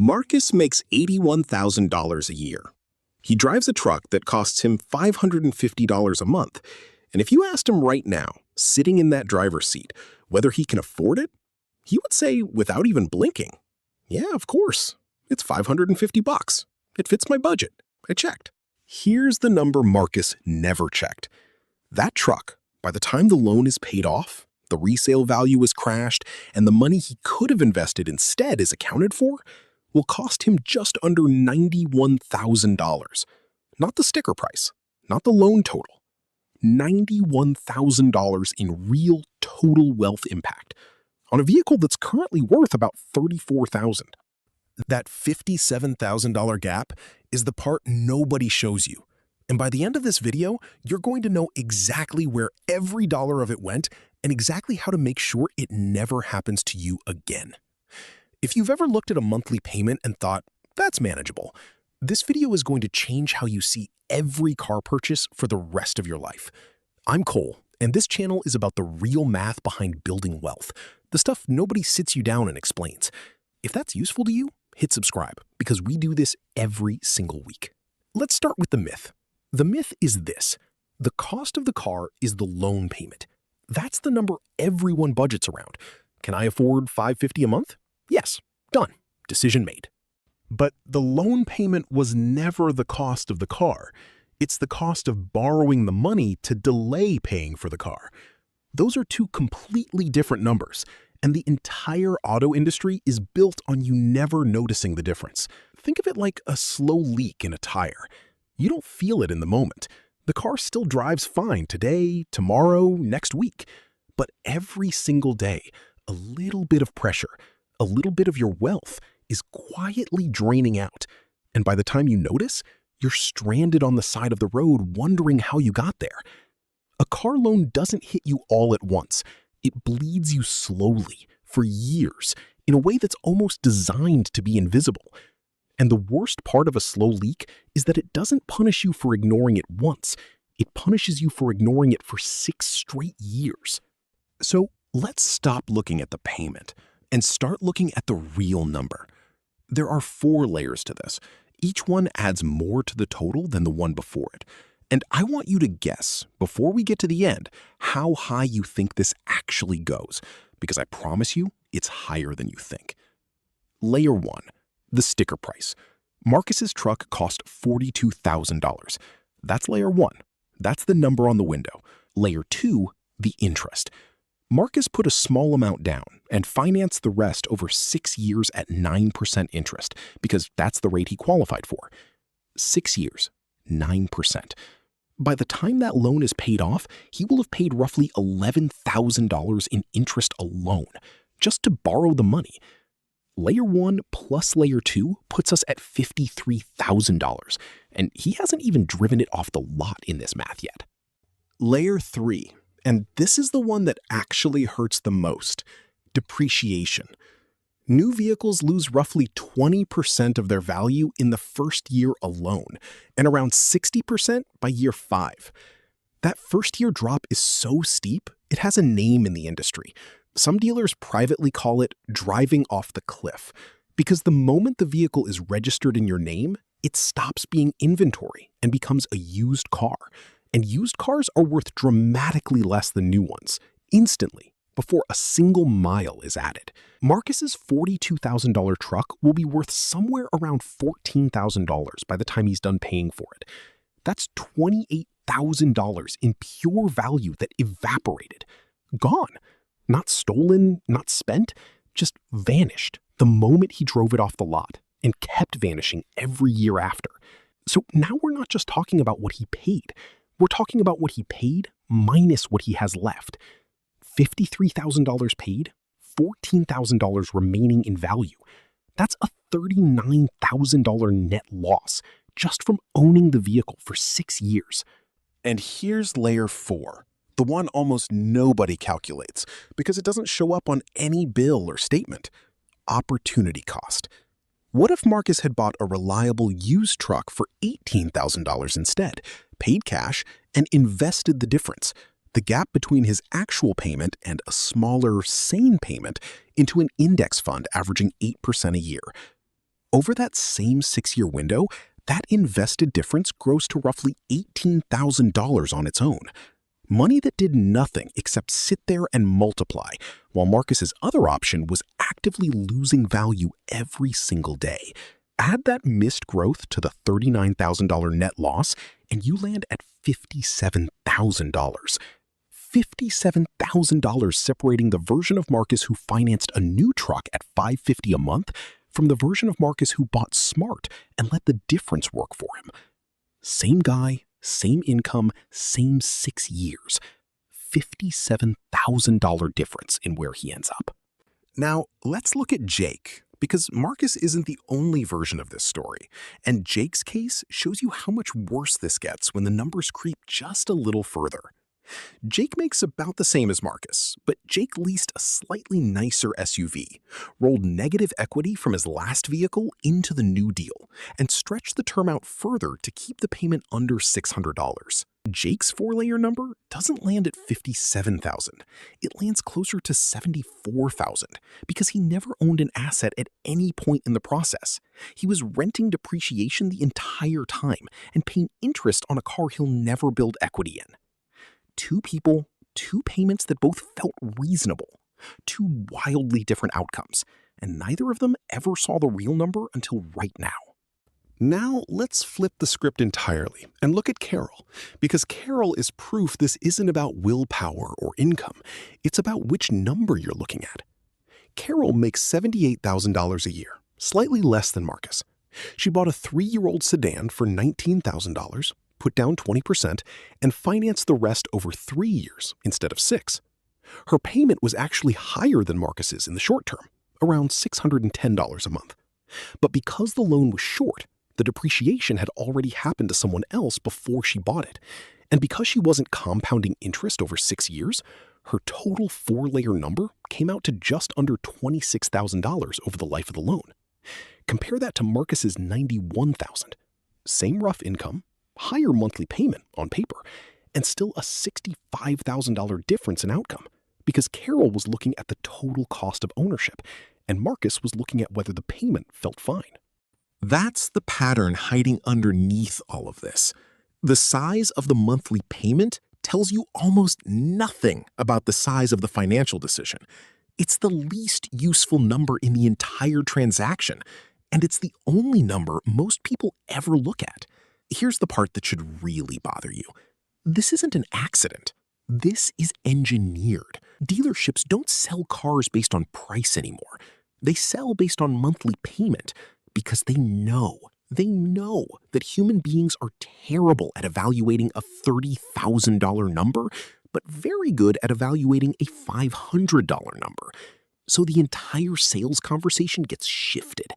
Marcus makes $81,000 a year. He drives a truck that costs him $550 a month. And if you asked him right now, sitting in that driver's seat, whether he can afford it, he would say without even blinking, "Yeah, of course. It's $550. It fits my budget. I checked." Here's the number Marcus never checked. That truck, by the time the loan is paid off, the resale value is crashed, and the money he could have invested instead is accounted for, will cost him just under $91,000. Not the sticker price, not the loan total. $91,000 in real total wealth impact on a vehicle that's currently worth about $34,000. That $57,000 gap is the part nobody shows you. And by the end of this video, you're going to know exactly where every dollar of it went and exactly how to make sure it never happens to you again. If you've ever looked at a monthly payment and thought, "That's manageable," this video is going to change how you see every car purchase for the rest of your life. I'm Cole, and this channel is about the real math behind building wealth, the stuff nobody sits you down and explains. If that's useful to you, hit subscribe, because we do this every single week. Let's start with the myth. The myth is this: the cost of the car is the loan payment. That's the number everyone budgets around. Can I afford $550 a month? Yes, done. Decision made. But the loan payment was never the cost of the car. It's the cost of borrowing the money to delay paying for the car. Those are two completely different numbers, and the entire auto industry is built on you never noticing the difference. Think of it like a slow leak in a tire. You don't feel it in the moment. The car still drives fine today, tomorrow, next week. But every single day, a little bit of pressure, a little bit of your wealth is quietly draining out. And by the time you notice, you're stranded on the side of the road wondering how you got there. A car loan doesn't hit you all at once. It bleeds you slowly, for years, in a way that's almost designed to be invisible. And the worst part of a slow leak is that it doesn't punish you for ignoring it once. It punishes you for ignoring it for 6 straight years. So let's stop looking at the payment and start looking at the real number. There are 4 layers to this. Each one adds more to the total than the one before it. And I want you to guess, before we get to the end, how high you think this actually goes, because I promise you, it's higher than you think. Layer 1, the sticker price. Marcus's truck cost $42,000. That's layer 1. That's the number on the window. Layer 2, the interest. Marcus put a small amount down and financed the rest over 6 years at 9% interest, because that's the rate he qualified for. 6 years, 9%. By the time that loan is paid off, he will have paid roughly $11,000 in interest alone, just to borrow the money. Layer 1 plus Layer 2 puts us at $53,000, and he hasn't even driven it off the lot in this math yet. Layer 3, and this is the one that actually hurts the most: depreciation. New vehicles lose roughly 20% of their value in the first year alone, and around 60% by year 5. That first-year drop is so steep, it has a name in the industry. Some dealers privately call it driving off the cliff, because the moment the vehicle is registered in your name, it stops being inventory and becomes a used car. And used cars are worth dramatically less than new ones, instantly, before a single mile is added. Marcus's $42,000 truck will be worth somewhere around $14,000 by the time he's done paying for it. That's $28,000 in pure value that evaporated. Gone. Not stolen, not spent, just vanished the moment he drove it off the lot, and kept vanishing every year after. So now we're not just talking about what he paid. We're talking about what he paid minus what he has left. $53,000 paid, $14,000 remaining in value. That's a $39,000 net loss just from owning the vehicle for 6 years. And here's layer 4, the one almost nobody calculates because it doesn't show up on any bill or statement: opportunity cost. What if Marcus had bought a reliable used truck for $18,000 instead, paid cash, and invested the difference, the gap between his actual payment and a smaller, sane payment, into an index fund averaging 8% a year? Over that same 6-year window, that invested difference grows to roughly $18,000 on its own. Money that did nothing except sit there and multiply, while Marcus's other option was actively losing value every single day. Add that missed growth to the $39,000 net loss, and you land at $57,000. $57,000 separating the version of Marcus who financed a new truck at $550 a month from the version of Marcus who bought smart and let the difference work for him. Same guy, same income, same 6 years. $57,000 difference in where he ends up. Now, let's look at Jake, because Marcus isn't the only version of this story, and Jake's case shows you how much worse this gets when the numbers creep just a little further. Jake makes about the same as Marcus, but Jake leased a slightly nicer SUV, rolled negative equity from his last vehicle into the new deal, and stretched the term out further to keep the payment under $600. Jake's 4-layer number doesn't land at $57,000. It lands closer to $74,000 because he never owned an asset at any point in the process. He was renting depreciation the entire time and paying interest on a car he'll never build equity in. 2 people, 2 payments that both felt reasonable, 2 wildly different outcomes, and neither of them ever saw the real number until right now. Now let's flip the script entirely and look at Carol, because Carol is proof this isn't about willpower or income. It's about which number you're looking at. Carol makes $78,000 a year, slightly less than Marcus. She bought a 3-year-old sedan for $19,000, put down 20%, and financed the rest over 3 years instead of 6. Her payment was actually higher than Marcus's in the short term, around $610 a month. But because the loan was short, the depreciation had already happened to someone else before she bought it. And because she wasn't compounding interest over 6 years, her total 4-layer number came out to just under $26,000 over the life of the loan. Compare that to Marcus's $91,000. Same rough income, higher monthly payment on paper, and still a $65,000 difference in outcome, because Carol was looking at the total cost of ownership, and Marcus was looking at whether the payment felt fine. That's the pattern hiding underneath all of this. The size of the monthly payment tells you almost nothing about the size of the financial decision. It's the least useful number in the entire transaction, and it's the only number most people ever look at. Here's the part that should really bother you. This isn't an accident. This is engineered. Dealerships don't sell cars based on price anymore. They sell based on monthly payment because they know that human beings are terrible at evaluating a $30,000 number, but very good at evaluating a $500 number. So the entire sales conversation gets shifted.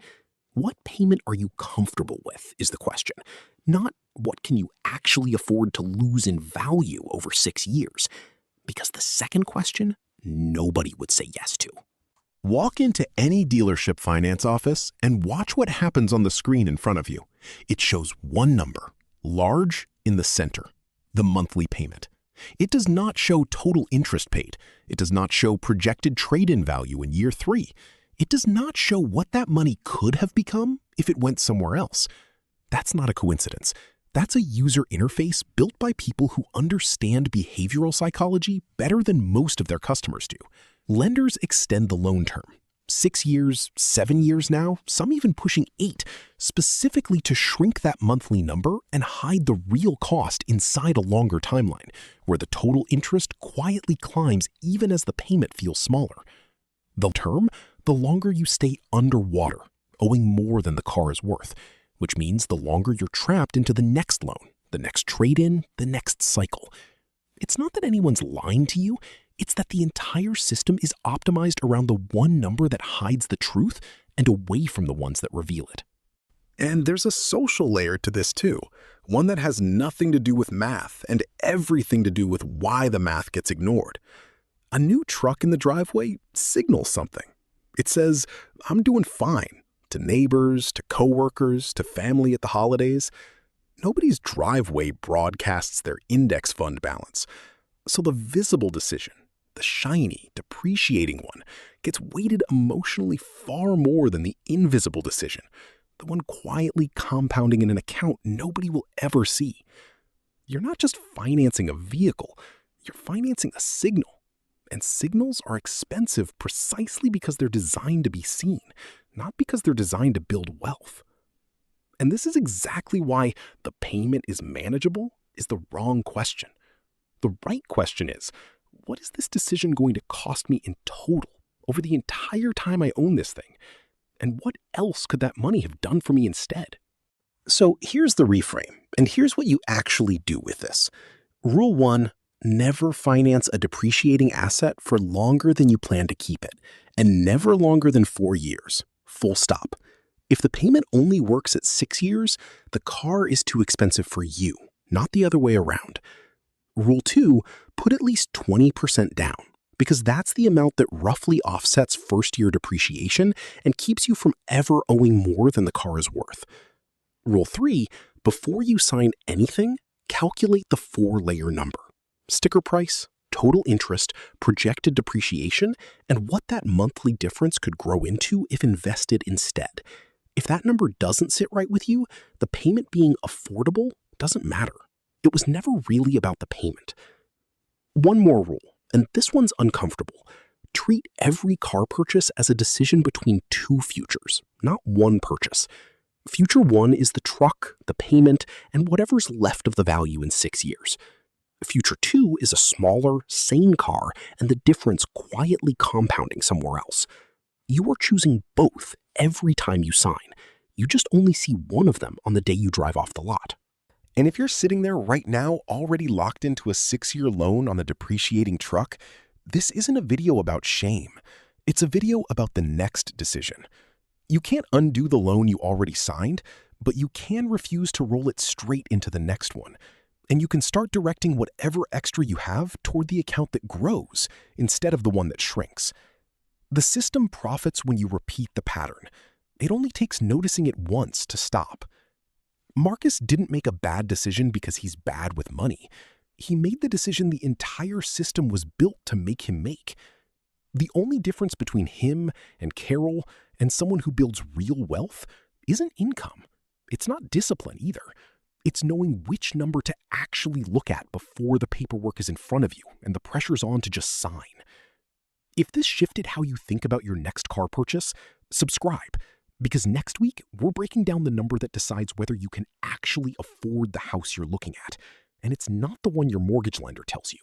What payment are you comfortable with is the question, not what can you actually afford to lose in value over 6 years, because the second question, nobody would say yes to. Walk into any dealership finance office and watch what happens on the screen in front of you. It shows one number, large in the center, the monthly payment. It does not show total interest paid. It does not show projected trade-in value in year 3. It does not show what that money could have become if it went somewhere else. That's not a coincidence. That's a user interface built by people who understand behavioral psychology better than most of their customers do. Lenders extend the loan term, 6 years, 7 years now, some even pushing 8, specifically to shrink that monthly number and hide the real cost inside a longer timeline, where the total interest quietly climbs even as the payment feels smaller. The term, the longer you stay underwater, owing more than the car is worth, which means the longer you're trapped into the next loan, the next trade-in, the next cycle. It's not that anyone's lying to you. It's that the entire system is optimized around the one number that hides the truth and away from the ones that reveal it. And there's a social layer to this too, one that has nothing to do with math and everything to do with why the math gets ignored. A new truck in the driveway signals something. It says, "I'm doing fine," to neighbors, to coworkers, to family at the holidays. Nobody's driveway broadcasts their index fund balance. So the visible decision, the shiny, depreciating one, gets weighted emotionally far more than the invisible decision, the one quietly compounding in an account nobody will ever see. You're not just financing a vehicle, you're financing a signal. And signals are expensive precisely because they're designed to be seen, not because they're designed to build wealth. And this is exactly why the payment is manageable is the wrong question. The right question is, what is this decision going to cost me in total over the entire time I own this thing? And what else could that money have done for me instead? So here's the reframe, and here's what you actually do with this. Rule 1, never finance a depreciating asset for longer than you plan to keep it, and never longer than 4 years. Full stop. If the payment only works at 6 years, the car is too expensive for you, not the other way around. Rule 2, put at least 20% down, because that's the amount that roughly offsets first-year depreciation and keeps you from ever owing more than the car is worth. Rule 3, before you sign anything, calculate the 4-layer number: sticker price, total interest, projected depreciation, and what that monthly difference could grow into if invested instead. If that number doesn't sit right with you, the payment being affordable doesn't matter. It was never really about the payment. One more rule, and this one's uncomfortable. Treat every car purchase as a decision between 2 futures, not one purchase. Future 1 is the truck, the payment, and whatever's left of the value in 6 years. Future 2 is a smaller, sane car and the difference quietly compounding somewhere else. You are choosing both every time you sign. You just only see one of them on the day you drive off the lot. And if you're sitting there right now already locked into a 6-year loan on the depreciating truck, this isn't a video about shame. It's a video about the next decision. You can't undo the loan you already signed, but you can refuse to roll it straight into the next one. And you can start directing whatever extra you have toward the account that grows instead of the one that shrinks. The system profits when you repeat the pattern. It only takes noticing it once to stop. Marcus didn't make a bad decision because he's bad with money. He made the decision the entire system was built to make him make. The only difference between him and Carol and someone who builds real wealth isn't income. It's not discipline either. It's knowing which number to actually look at before the paperwork is in front of you and the pressure's on to just sign. If this shifted how you think about your next car purchase, subscribe, because next week we're breaking down the number that decides whether you can actually afford the house you're looking at, and it's not the one your mortgage lender tells you.